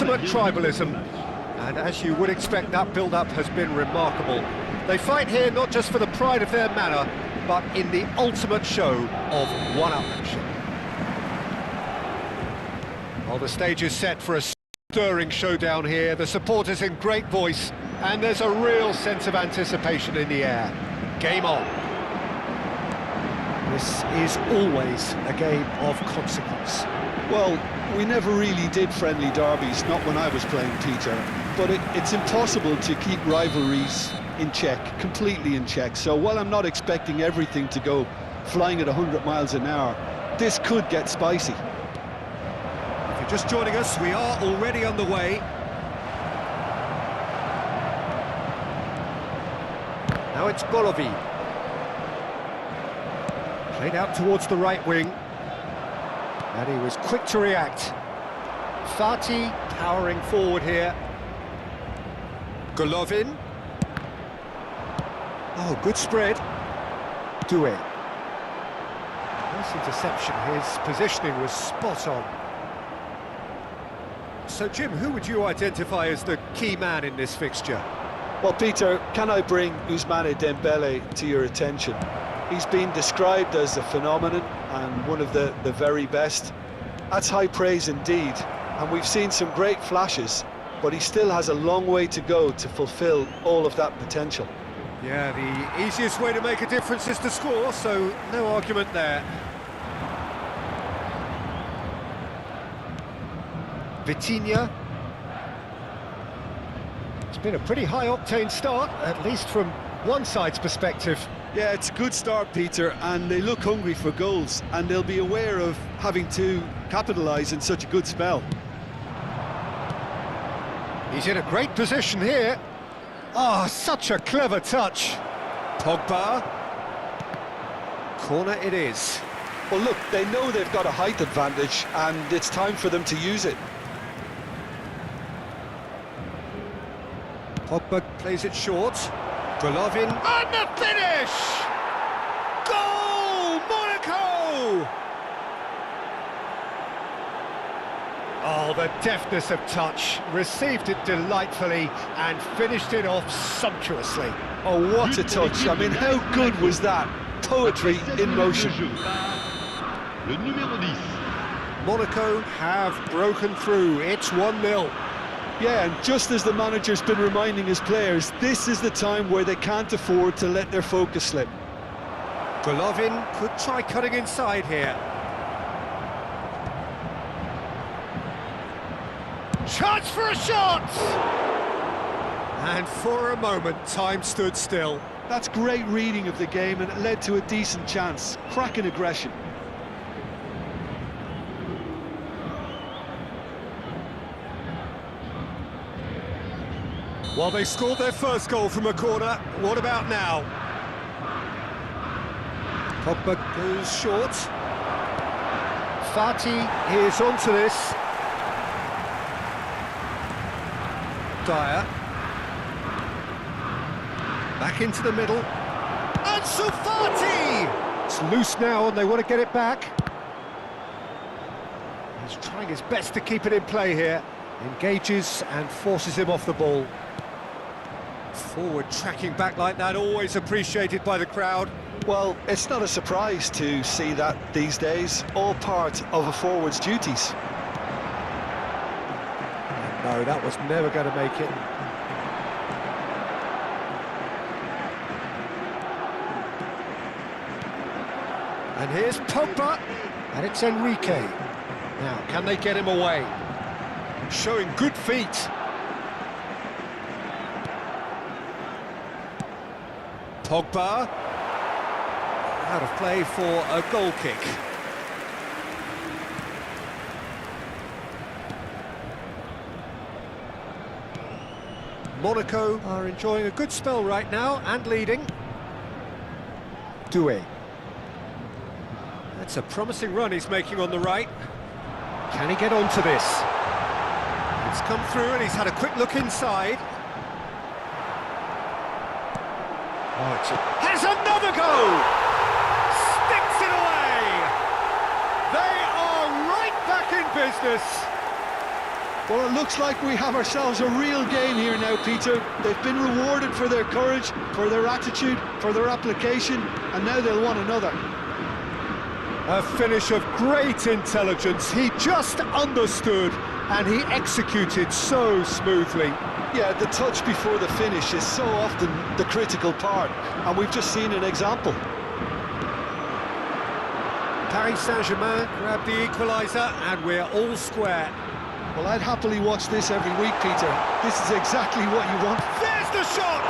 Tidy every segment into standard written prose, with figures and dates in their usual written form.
ultimate tribalism. And as you would expect, that build-up has been remarkable. They fight here not just for the pride of their manor, but in the ultimate show of one-upmanship. Well, the stage is set for a stirring showdown here. The supporters in great voice, and there's a real sense of anticipation in the air. Game on. This is always a game of consequence. Well, we never really did friendly derbies, not when I was playing, Peter. But it's impossible to keep rivalries in check, completely in check. So while I'm not expecting everything to go flying at 100 miles an hour, this could get spicy. If you're just joining us, we are already on the way. Now it's Golovin. Played out towards the right wing. And he was quick to react. Fati powering forward here. Golovin. Oh, good spread. Doué. Nice interception. His positioning was spot on. So, Jim, who would you identify as the key man in this fixture? Well, Peter, can I bring Ousmane Dembele to your attention? He's been described as a phenomenon and one of the very best. That's high praise indeed, and we've seen some great flashes, but he still has a long way to go to fulfill all of that potential. Yeah, the easiest way to make a difference is to score, so no argument there. Vitinha. It's been a pretty high-octane start, at least from one side's perspective. Yeah, it's a good start, Peter, and they look hungry for goals, and they'll be aware of having to capitalise in such a good spell. He's in a great position here. Oh, such a clever touch. Pogba. Corner it is. Well, look, they know they've got a height advantage, and it's time for them to use it. Pogba plays it short. Golovin. And the finish! Goal! Monaco! Oh, the deftness of touch. Received it delightfully and finished it off sumptuously. Oh, what a touch. I mean, how good was that? Poetry in motion. Monaco have broken through. It's 1-0. Yeah, and just as the manager's been reminding his players, this is the time where they can't afford to let their focus slip. Golovin could try cutting inside here. Chance for a shot! And for a moment, time stood still. That's great reading of the game, and it led to a decent chance. Cracking aggression. Well, they scored their first goal from a corner. What about now? Pogba goes short. Fati is onto this. Dyer. Back into the middle. And Fati! It's loose now and they want to get it back. He's trying his best to keep it in play here. Engages and forces him off the ball. Forward tracking back like that, always appreciated by the crowd. Well, it's not a surprise to see that these days, all part of a forward's duties. No, that was never going to make it. And here's Pogba, and it's Enrique. Now, can they get him away? Showing good feet. Pogba, out of play for a goal kick. Monaco are enjoying a good spell right now and leading. Doué. That's a promising run he's making on the right. Can he get onto this? It's come through and he's had a quick look inside. Has another goal! Sticks it away! They are right back in business. Well, it looks like we have ourselves a real game here now, Peter. They've been rewarded for their courage, for their attitude, for their application, and now they'll want another. A finish of great intelligence. He just understood and he executed so smoothly. Yeah, the touch before the finish is so often the critical part, and we've just seen an example. Paris Saint-Germain grabbed the equaliser and we're all square. Well, I'd happily watch this every week, Peter. This is exactly what you want. There's the shot!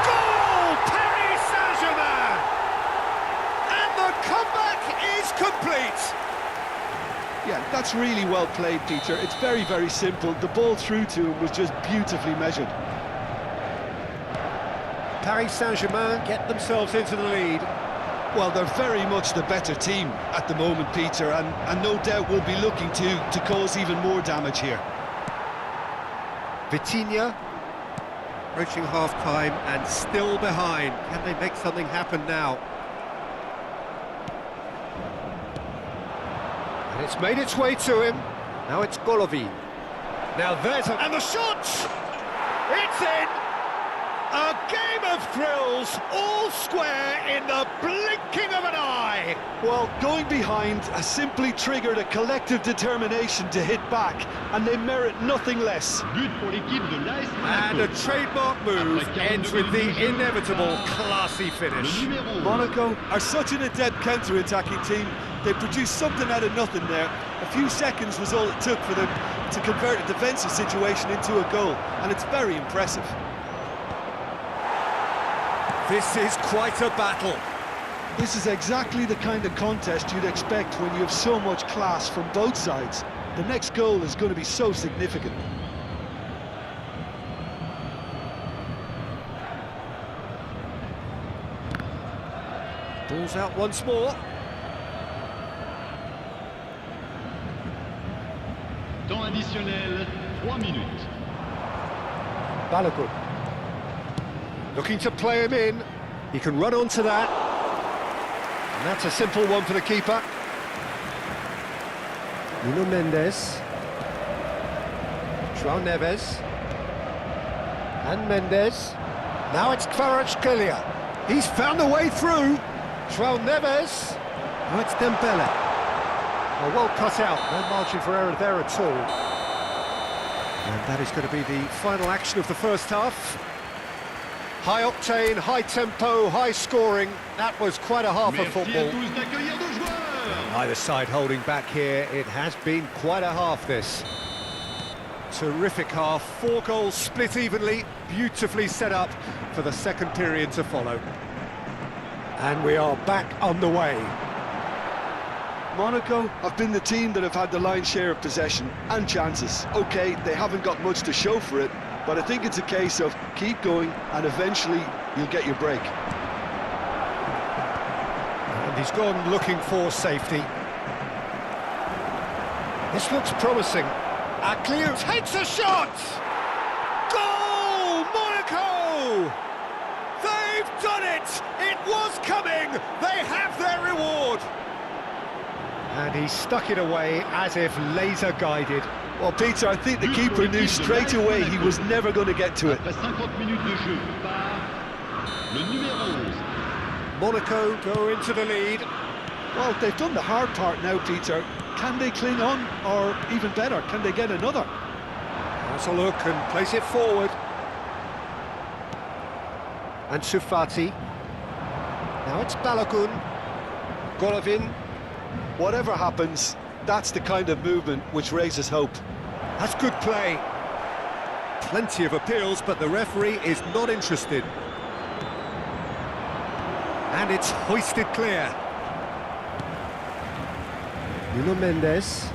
Goal! Paris Saint-Germain! And the comeback is complete! Yeah, that's really well played, Peter. It's very, very simple. The ball through to him was just beautifully measured. Paris Saint-Germain get themselves into the lead. Well, they're very much the better team at the moment, Peter, and no doubt will be looking to cause even more damage here. Vitinha approaching half-time and still behind. Can they make something happen now? And it's made its way to him. Now it's Golovin. Now there's a... And the shot! It's in! A game of thrills, all square in the blinking of an eye. Well, going behind has simply triggered a collective determination to hit back, and they merit nothing less. And a trademark move ends with the inevitable classy finish. Monaco are such an adept counter-attacking team. They produced something out of nothing there. A few seconds was all it took for them to convert a defensive situation into a goal, and it's very impressive. This is quite a battle. This is exactly the kind of contest you'd expect when you have so much class from both sides. The next goal is going to be so significant. Ball's out once more. Temps additionnel, 3 minutes. Balogun. Looking to play him in. He can run onto that. And that's a simple one for the keeper. Nuno Mendes. João Neves. And Mendes. Now it's Kvaratskhelia. He's found a way through. João Neves. Now it's Dembele. Well cut out. No margin for error there at all. And that is going to be the final action of the first half. High octane, high tempo, high scoring. That was quite a half of football. Either side holding back here. It has been quite a half, this. Terrific half. 4 goals split evenly. Beautifully set up for the second period to follow. And we are back on the way. Monaco have been the team that have had the lion's share of possession and chances. OK, they haven't got much to show for it, but I think it's a case of keep going and eventually you'll get your break. And he's gone looking for safety. This looks promising. Akliou takes a shot! Goal! Monaco! They've done it! It was coming! They have their reward! And he stuck it away as if laser guided. Well, Peter, I think the keeper knew straight away he was never going to get to it. Monaco go into the lead. Well, they've done the hard part now, Peter. Can they cling on, or even better, can they get another? Has a look and place it forward. And Sufati. Now it's Balogun. Golovin. Whatever happens, that's the kind of movement which raises hope. That's good play. Plenty of appeals, but the referee is not interested. And it's hoisted clear. Nuno Mendes.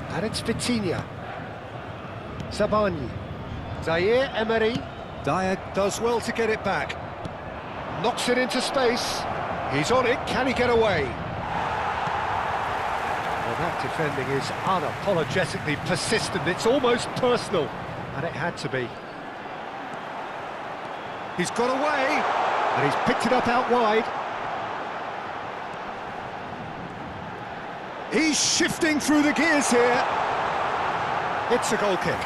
And it's Vitinha. Sabani. Zaire Emery. Dyer does well to get it back. Knocks it into space. He's on it, can he get away? Well, that defending is unapologetically persistent, it's almost personal, and it had to be. He's got away, and he's picked it up out wide. He's shifting through the gears here. It's a goal kick.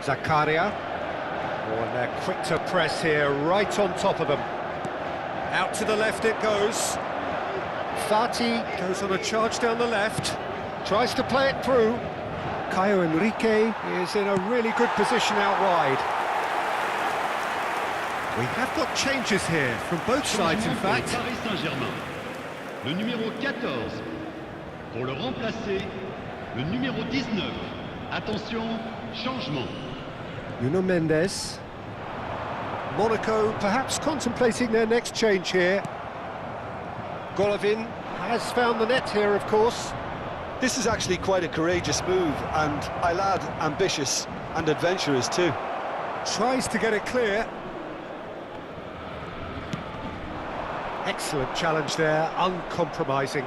Zakaria. Oh, and they're quick to press here, right on top of them. Out to the left it goes. Fati goes on a charge down the left. Tries to play it through. Caio Henrique is in a really good position out wide. We have got changes here from both sides, in fact. Paris Saint-Germain. Le numéro 14. Pour le remplacer, le numéro 19. Attention, changement. Nuno Mendes. Monaco perhaps contemplating their next change here. Golovin has found the net here, of course. This is actually quite a courageous move, and I'll add ambitious and adventurous too. Tries to get it clear. Excellent challenge there, uncompromising.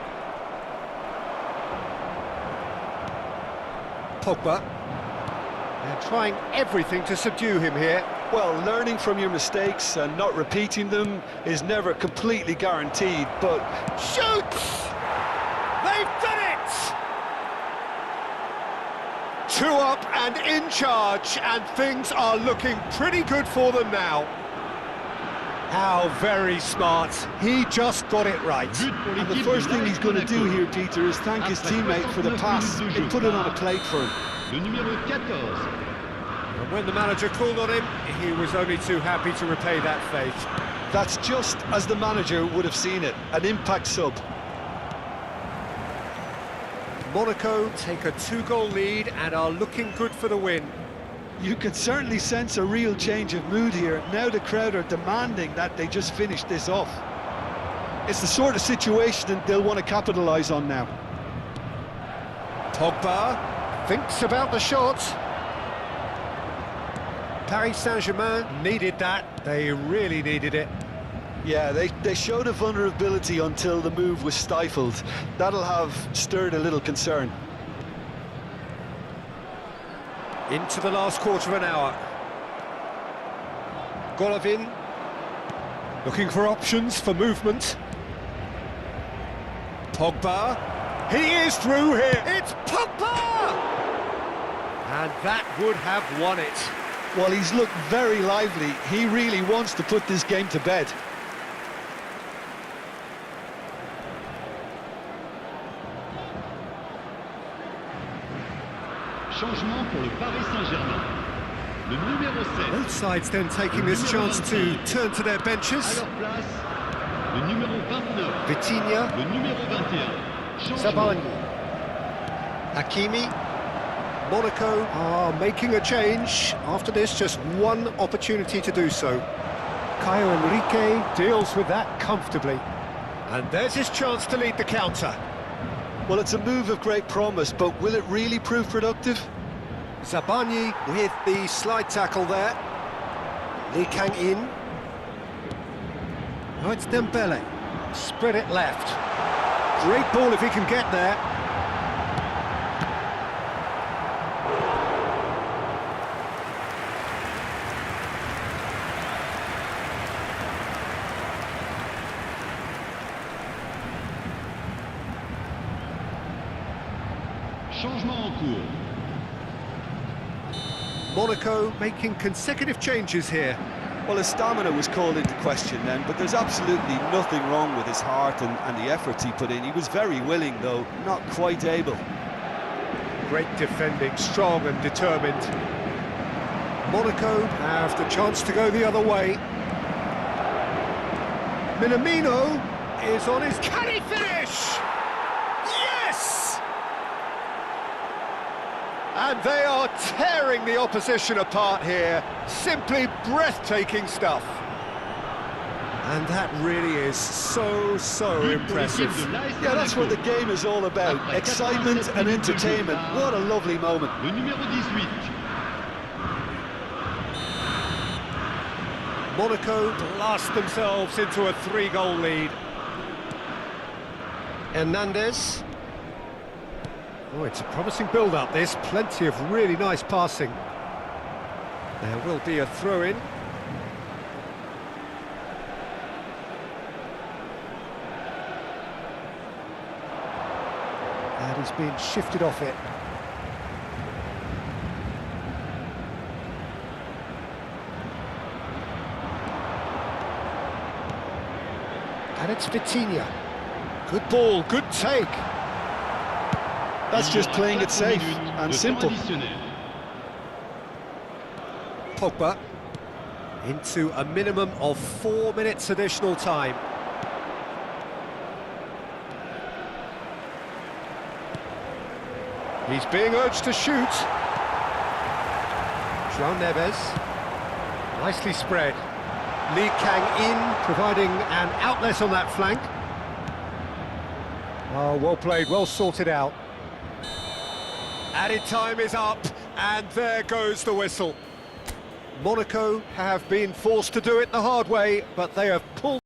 Pogba. They're trying everything to subdue him here. Well, learning from your mistakes and not repeating them is never completely guaranteed, but... Shoots! They've done it! 2 up and in charge, and things are looking pretty good for them now. How very smart. He just got it right. And the first thing he's going to do here, Peter, is thank his teammate for the pass. He put it on a plate for him. Le numéro 14. And when the manager called on him, he was only too happy to repay that faith. That's just as the manager would have seen it, an impact sub. Monaco take a 2-goal lead and are looking good for the win. You can certainly sense a real change of mood here. Now the crowd are demanding that they just finish this off. It's the sort of situation that they'll want to capitalise on now. Pogba thinks about the shot. Paris Saint-Germain needed that. They really needed it. Yeah, they showed a vulnerability until the move was stifled. That'll have stirred a little concern. Into the last quarter of an hour. Golovin looking for options for movement. Pogba. He is through here. It's Pogba! And that would have won it. Well, he's looked very lively. He really wants to put this game to bed. Changement pour le Paris Saint-Germain. Le numéro 7. Both sides then taking this chance to turn to their benches. À leur place, le numéro 29. Vitinha, Le numéro 21. Changement. Zabani, Hakimi. Monaco are making a change. After this, just one opportunity to do so. Caio Henrique deals with that comfortably. And there's his chance to lead the counter. Well, it's a move of great promise, but will it really prove productive? Zabani with the slide tackle there. Lee Kang-in. Oh, it's Dembele. Spread it left. Great ball if he can get there. Changement en cours. Monaco making consecutive changes here. Well, his stamina was called into question then, but there's absolutely nothing wrong with his heart and the efforts he put in. He was very willing, though, not quite able. Great defending, strong and determined. Monaco have the chance to go the other way. Minamino is on his... Can he finish? Yes! And they are tearing the opposition apart here. Simply breathtaking stuff. And that really is so impressive. Yeah, that's what the game is all about. Excitement and entertainment. What a lovely moment. Le numéro 18. Monaco blast themselves into a 3-goal lead. Hernandez. Oh, it's a promising build-up, this. Plenty of really nice passing. There will be a throw-in. He's been shifted off it. And it's Vitinha. Good ball, good take. That's just playing it safe and simple. Pogba into a minimum of 4 minutes additional time. He's being urged to shoot. João Neves, nicely spread. Lee Kang in, providing an outlet on that flank. Oh, well played, well sorted out. Added time is up, and there goes the whistle. Monaco have been forced to do it the hard way, but they have pulled